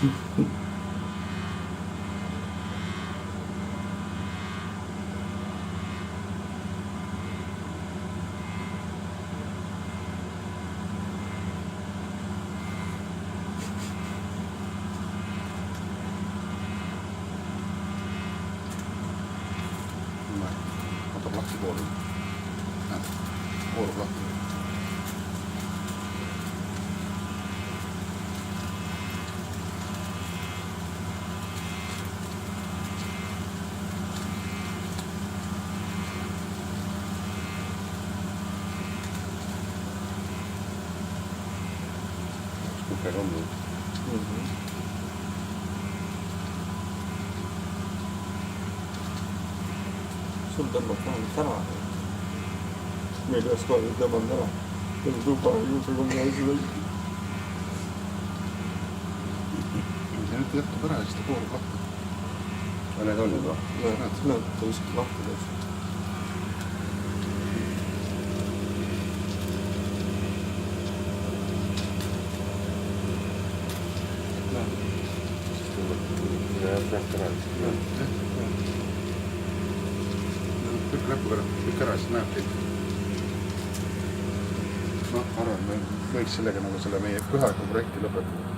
Otab lahti koori. Koorub lahti. Kukega on nüüd. Sul tõmbab vähemalt ära. Meil ühes kohas tõmbanud ära. Teil tuba juurde kui asju lõi. Ja nüüd jätub ära ja siis ta koorub lahti. Ja need on juba? Näed, ta viskab lahti täis. Peab ära vist. Lükka näpuga lükka ära, siis näeb teid. Arvan, me võiks sellega nagu selle meie pühaga projekti lõpetada.